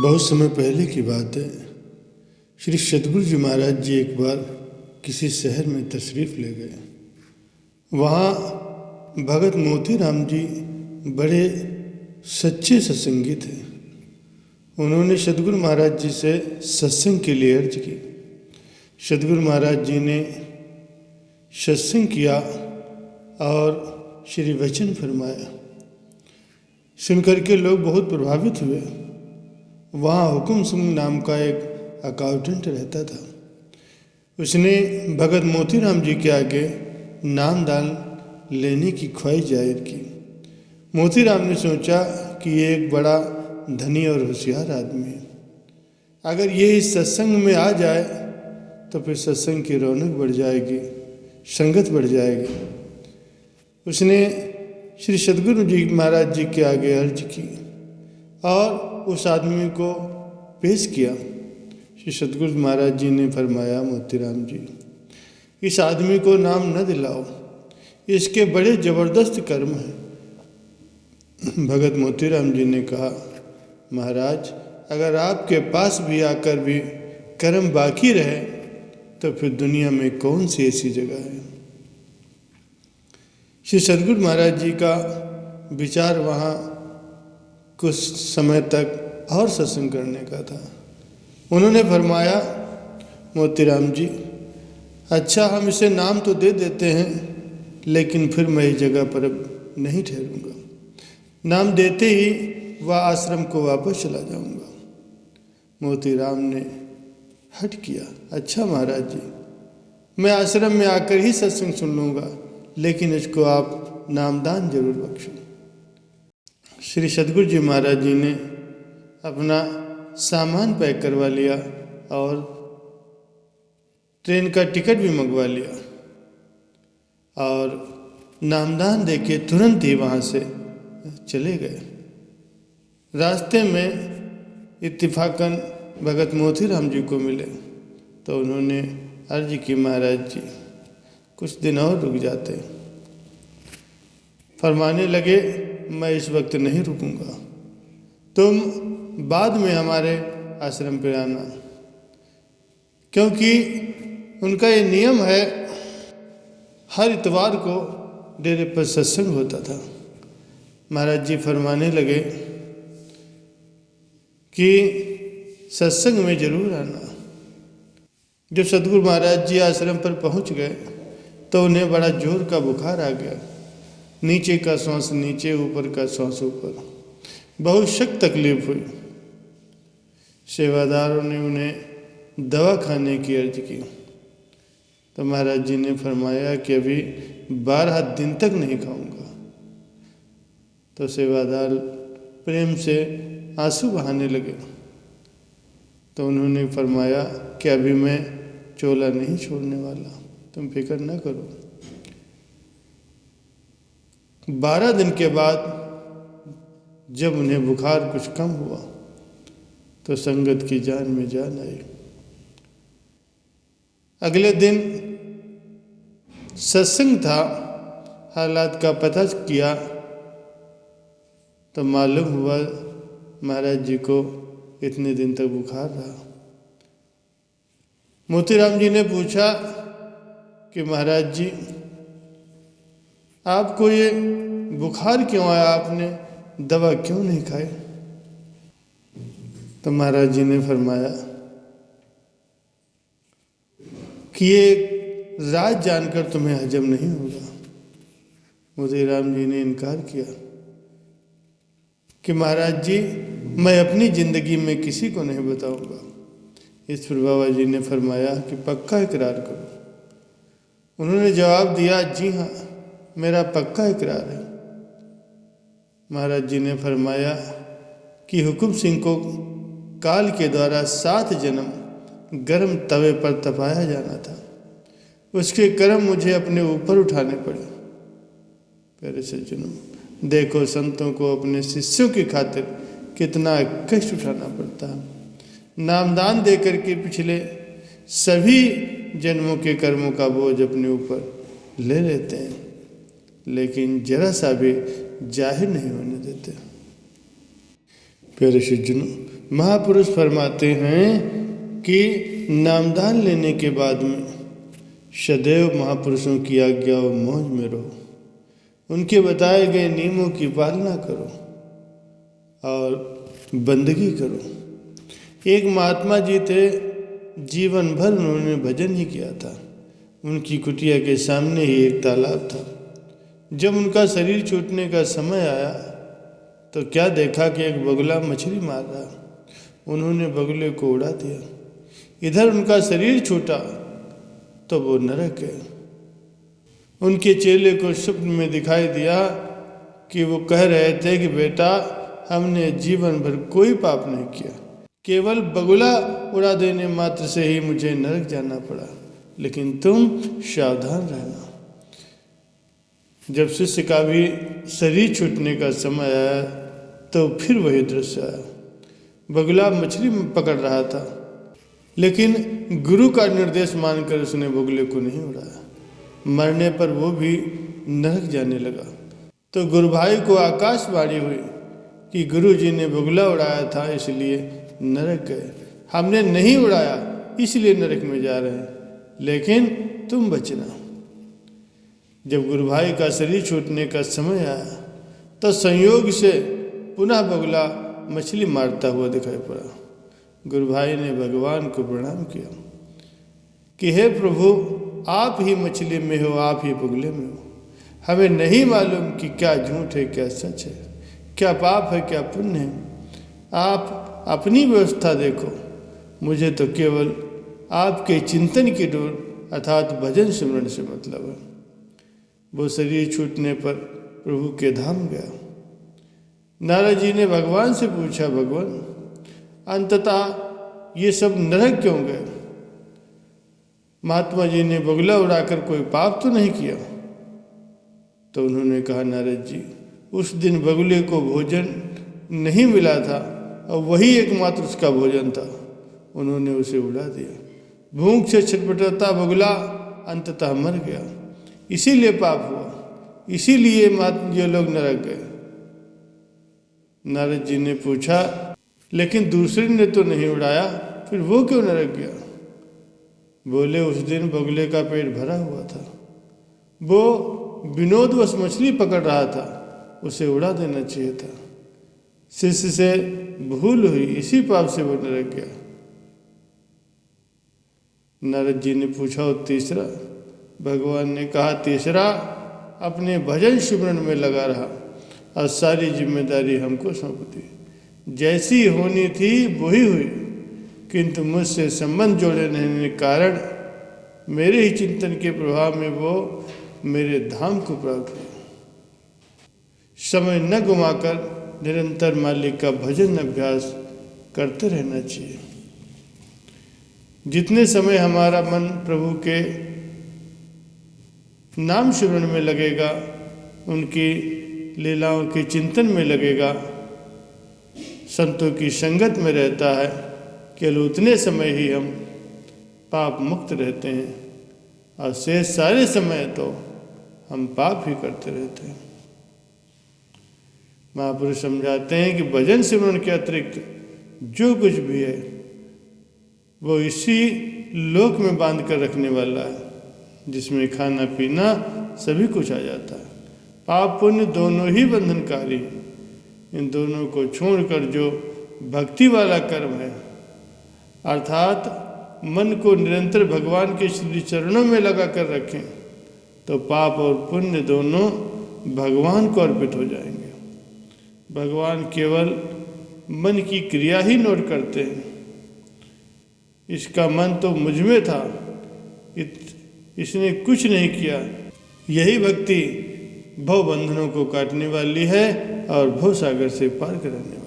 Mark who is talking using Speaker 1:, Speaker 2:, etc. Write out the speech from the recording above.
Speaker 1: बहुत समय पहले की बात है। श्री सद्गुरु जी महाराज जी एक बार किसी शहर में तशरीफ़ ले गए। वहाँ भगत मोतीराम जी बड़े सच्चे सत्संगी थे। उन्होंने सद्गुरु महाराज जी से सत्संग के लिए अर्ज की। सद्गुरु महाराज जी ने सत्संग किया और श्री वचन फरमाया। सुनकर के लोग बहुत प्रभावित हुए। वहाँ हुकुम सिंह नाम का एक अकाउंटेंट रहता था। उसने भगत मोतीराम जी के आगे नाम दान लेने की ख्वाहिश जाहिर की। मोतीराम ने सोचा कि ये एक बड़ा धनी और होशियार आदमी है। अगर ये इस सत्संग में आ जाए तो फिर सत्संग की रौनक बढ़ जाएगी, संगत बढ़ जाएगी। उसने श्री सद्गुरु जी महाराज जी के आगे अर्ज की और उस आदमी को पेश किया। श्री सद्गुरु महाराज जी ने फरमाया, मोतीराम जी, इस आदमी को नाम न दिलाओ, इसके बड़े ज़बरदस्त कर्म हैं। भगत मोतीराम जी ने कहा, महाराज, अगर आपके पास भी आकर भी कर्म बाकी रहे तो फिर दुनिया में कौन सी ऐसी जगह है। श्री सद्गुरु महाराज जी का विचार वहाँ कुछ समय तक और सत्संग करने का था। उन्होंने फरमाया, मोतीराम जी, अच्छा हम इसे नाम तो दे देते हैं, लेकिन फिर मैं इस जगह पर अब नहीं ठहरूंगा। नाम देते ही वह आश्रम को वापस चला जाऊंगा। मोतीराम ने हट किया। अच्छा महाराज जी, मैं आश्रम में आकर ही सत्संग सुन लूँगा, लेकिन इसको आप नामदान जरूर बख्शो। श्री सद्गुरु जी महाराज जी ने अपना सामान पैक करवा लिया और ट्रेन का टिकट भी मंगवा लिया और नामदान देके तुरंत ही वहाँ से चले गए। रास्ते में इत्तिफाकन भगत मोतीराम जी को मिले तो उन्होंने अर्ज की, महाराज जी कुछ दिन और रुक जाते। फरमाने लगे, मैं इस वक्त नहीं रुकूंगा, तुम बाद में हमारे आश्रम पर आना, क्योंकि उनका ये नियम है, हर इतवार को डेरे पर सत्संग होता था। महाराज जी फरमाने लगे कि सत्संग में जरूर आना। जब सद्गुरु महाराज जी आश्रम पर पहुंच गए तो उन्हें बड़ा जोर का बुखार आ गया। नीचे का सांस नीचे, ऊपर का सांस ऊपर, बहुत सख्त तकलीफ हुई। सेवादारों ने उन्हें दवा खाने की अर्ज की तो महाराज जी ने फरमाया कि अभी 12 दिन तक नहीं खाऊंगा। तो सेवादार प्रेम से आंसू बहाने लगे तो उन्होंने फरमाया कि अभी मैं चोला नहीं छोड़ने वाला, तुम फिक्र न करो। 12 दिन के बाद जब उन्हें बुखार कुछ कम हुआ तो संगत की जान में जान आई। अगले दिन सत्संग था। हालात का पता किया तो मालूम हुआ महाराज जी को इतने दिन तक बुखार रहा। मोतीराम जी ने पूछा कि महाराज जी, आपको ये बुखार क्यों आया, आपने दवा क्यों नहीं खाई? तो महाराज जी ने फरमाया कि ये राज जानकर तुम्हें हजम नहीं होगा। मोतीराम जी ने इनकार किया कि महाराज जी, मैं अपनी ज़िंदगी में किसी को नहीं बताऊंगा। इस पर बाबा जी ने फरमाया कि पक्का इकरार करो। उन्होंने जवाब दिया, जी हाँ, मेरा पक्का इकरार है। महाराज जी ने फरमाया कि हुकुम सिंह को काल के द्वारा 7 जन्म गर्म तवे पर तपाया जाना था। उसके कर्म मुझे अपने ऊपर उठाने पड़े। प्यारे सज्जनों, देखो संतों को अपने शिष्यों की खातिर कितना कष्ट उठाना पड़ता है। नामदान देकर के पिछले सभी जन्मों के कर्मों का बोझ अपने ऊपर ले लेते हैं, लेकिन जरा सा भी जाहिर नहीं होने देते। प्यारे सज्जनों, महापुरुष फरमाते हैं कि नामदान लेने के बाद में सदैव महापुरुषों की आज्ञा और मौज में रहो, उनके बताए गए नियमों की पालना करो और बंदगी करो। एक महात्मा जी थे, जीवन भर उन्होंने भजन ही किया था। उनकी कुटिया के सामने ही एक तालाब था। जब उनका शरीर छूटने का समय आया तो क्या देखा कि एक बगुला मछली मार रहा। उन्होंने बगुले को उड़ा दिया। इधर उनका शरीर छूटा तो वो नरक गए। उनके चेले को स्वप्न में दिखाई दिया कि वो कह रहे थे कि बेटा, हमने जीवन भर कोई पाप नहीं किया, केवल बगुला उड़ा देने मात्र से ही मुझे नरक जाना पड़ा, लेकिन तुम सावधान रहना। जब शिष्य का भी शरीर छूटने का समय आया तो फिर वही दृश्य आया। बगुला मछली पकड़ रहा था, लेकिन गुरु का निर्देश मानकर उसने बगुले को नहीं उड़ाया। मरने पर वो भी नरक जाने लगा। तो गुरु भाई को आकाशवाणी हुई कि गुरु जी ने बगुला उड़ाया था इसलिए नरक गए, हमने नहीं उड़ाया इसलिए नरक में जा रहे हैं, लेकिन तुम बचना। जब गुरु भाई का शरीर छूटने का समय आया तो संयोग से पुनः बगुला मछली मारता हुआ दिखाई पड़ा। गुरु भाई ने भगवान को प्रणाम किया कि हे प्रभु, आप ही मछली में हो, आप ही बगुले में हो। हमें नहीं मालूम कि क्या झूठ है क्या सच है, क्या पाप है क्या पुण्य है। आप अपनी व्यवस्था देखो, मुझे तो केवल आपके चिंतन की डोर अर्थात भजन सिमरन से मतलब है। वो शरीर छूटने पर प्रभु के धाम गया। नारद जी ने भगवान से पूछा, भगवान अंततः ये सब नरक क्यों गए? महात्मा जी ने बगुला उड़ाकर कोई पाप तो नहीं किया? तो उन्होंने कहा, नारद जी, उस दिन बगुले को भोजन नहीं मिला था और वही एकमात्र उसका भोजन था, उन्होंने उसे उड़ा दिया। भूख से छटपटाता बगुला अंततः मर गया, इसीलिए पाप हुआ, इसीलिए ये लोग नरक गए। नारद जी ने पूछा, लेकिन दूसरे ने तो नहीं उड़ाया, फिर वो क्यों नरक गया? बोले, उस दिन बगुले का पेट भरा हुआ था, वो विनोदवश मछली पकड़ रहा था, उसे उड़ा देना चाहिए था। शिष्य से भूल हुई, इसी पाप से वो नरक गया। नारद जी ने पूछा, और तीसरा? भगवान ने कहा, तीसरा अपने भजन सिमरन में लगा रहा और सारी जिम्मेदारी हमको सौंप दी। जैसी होनी थी वही हुई, किंतु मुझसे संबंध जोड़े रहने के कारण मेरे ही चिंतन के प्रभाव में वो मेरे धाम को प्राप्त हुआ। समय न गुमाकर निरंतर मालिक का भजन अभ्यास करते रहना चाहिए। जितने समय हमारा मन प्रभु के नाम सिमरन में लगेगा, उनकी लीलाओं के चिंतन में लगेगा, संतों की संगत में रहता है, केवल उतने समय ही हम पाप मुक्त रहते हैं और शेष सारे समय तो हम पाप ही करते रहते हैं। महापुरुष समझाते हैं कि भजन सिमरन के अतिरिक्त जो कुछ भी है वो इसी लोक में बांध कर रखने वाला है, जिसमें खाना पीना सभी कुछ आ जाता है। पाप पुण्य दोनों ही बंधनकारी हैं। इन दोनों को छोड़कर जो भक्ति वाला कर्म है, अर्थात मन को निरंतर भगवान के श्री चरणों में लगा कर रखें, तो पाप और पुण्य दोनों भगवान को अर्पित हो जाएंगे। भगवान केवल मन की क्रिया ही नोट करते हैं। इसका मन तो मुझ में था, इसने कुछ नहीं किया। यही भक्ति भव बंधनों को काटने वाली है और भव सागर से पार कराने वाली।